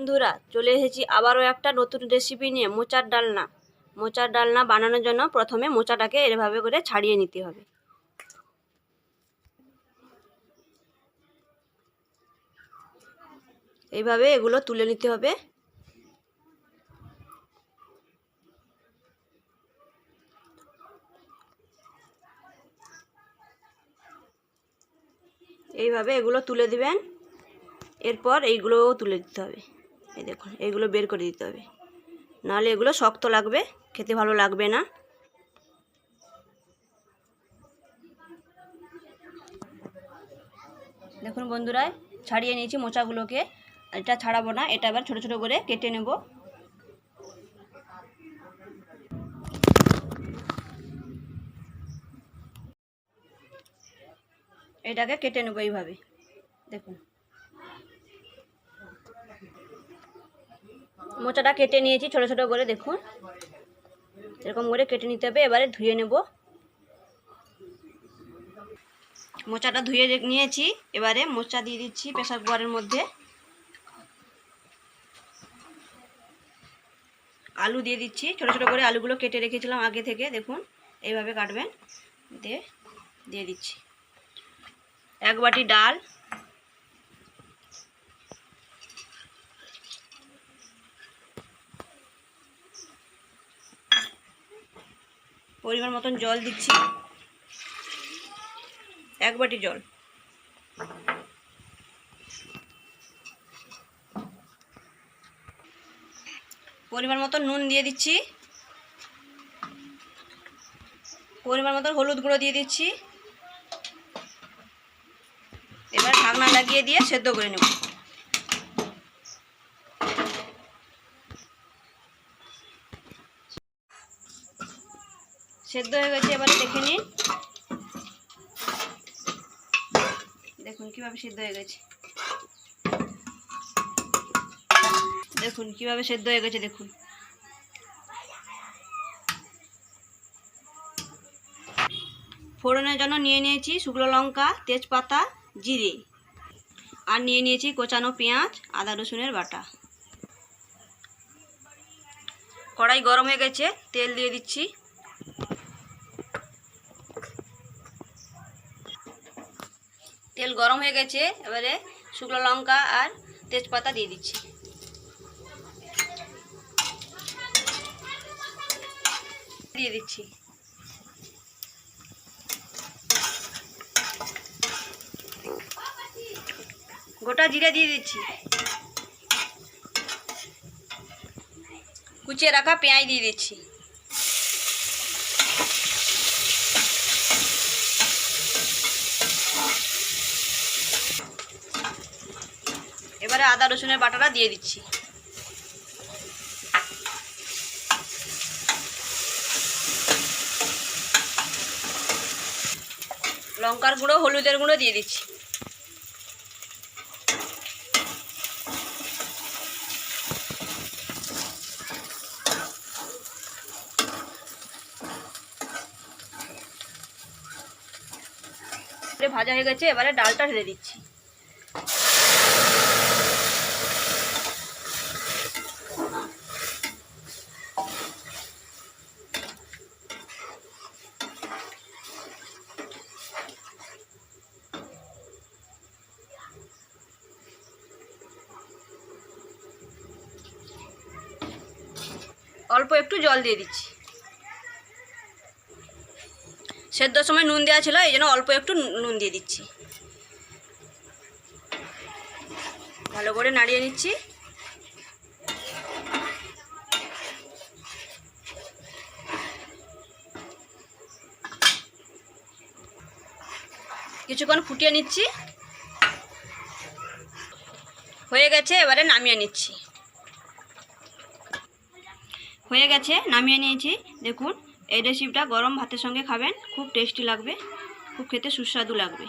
বন্ধুরা, চলে এসেছি আবারও একটা নতুন রেসিপি নিয়ে। মোচার ডালনা বানানোর জন্য প্রথমে মোচাটাকে এভাবে করে ছাড়িয়ে নিতে হবে। এইভাবে এগুলো তুলে নিতে হবে। এইভাবে এগুলো তুলে দিবেন। এরপর এইগুলোও তুলে দিতে হবে। এই দেখুন, এইগুলো বের করে দিতে হবে, নাহলে এগুলো শক্ত লাগবে, খেতে ভালো লাগবে না। দেখুন বন্ধুরা, ছাড়িয়ে নিয়েছি মোচাগুলোকে। এটা ছাড়াবো না, এটা আবার ছোট ছোট করে কেটে নেব। এটাকে কেটে নেব এইভাবে। দেখুন, মোচাটা কেটে নিয়েছি ছোট ছোট করে। দেখুন, এরকম করে কেটে নিতে হবে। এবারে ধুয়ে নেব। মোচাটা ধুয়ে নিয়েছি। এবারে মোচা দিয়ে দিচ্ছি প্রেসার কুকারের মধ্যে। আলু দিয়ে দিচ্ছি, ছোট ছোট করে আলুগুলো কেটে রেখেছিলাম আগে থেকে। দেখুন, এইভাবে কাটবেন। দিয়ে দিচ্ছি এক বাটি ডাল, পরিমাণ মতন জল দিচ্ছি, এক বাটি জল। পরিমাণ মতন নুন দিয়ে দিচ্ছি, পরিমাণ মতন হলুদ গুঁড়ো দিয়ে দিচ্ছি। এবার ঢাকনা লাগিয়ে দিয়ে সেদ্ধ করে নেব। সেদ্ধ হয়ে গেছে, এবারে দেখে নিন। দেখুন কিভাবে সেদ্ধ হয়ে গেছে। দেখুন কিভাবে সেদ্ধ হয়ে গেছে। দেখুন, ফোড়নের জন্য নিয়ে নিয়েছি শুকনো লঙ্কা, তেজপাতা, জিরে, আর নিয়ে নিয়েছি কোচানো পেঁয়াজ, আদা রসুনের বাটা। কড়াই গরম হয়ে গেছে, তেল দিয়ে দিচ্ছি। তেল গরম হয়ে গেছে, এবারে শুকনো লঙ্কা আর তেজপাতা দিয়ে দিচ্ছি। দিয়ে দিচ্ছি গোটা জিরে দিয়ে দিচ্ছি। কুচিয়ে রাখা পেঁয়াজ দিয়ে দিচ্ছি। এবারে আদা রসুনের বাটাটা দিয়ে দিচ্ছি। লঙ্কার গুঁড়ো, হলুদের গুঁড়ো দিয়ে দিচ্ছি। ভাজা হয়ে গেছে, এবারে ডালটা ঢেলে দিচ্ছি। অল্প একটু জল দিয়ে দিচ্ছি। সেদ্ধর সময় নুন দেওয়া ছিল, এই জন্য অল্প একটু নুন দিয়ে দিচ্ছি। ভালো করে নাড়িয়ে নিচ্ছি। কিছুক্ষণ ফুটিয়ে নিচ্ছি। হয়ে গেছে, এবারে নামিয়ে নিচ্ছি। হয়ে গেছে, নামিয়ে নিয়েছি। দেখুন, এই রেসিপিটা গরম ভাতের সঙ্গে খাবেন, খুব টেস্টি লাগবে, খুব খেতে সুস্বাদু লাগবে।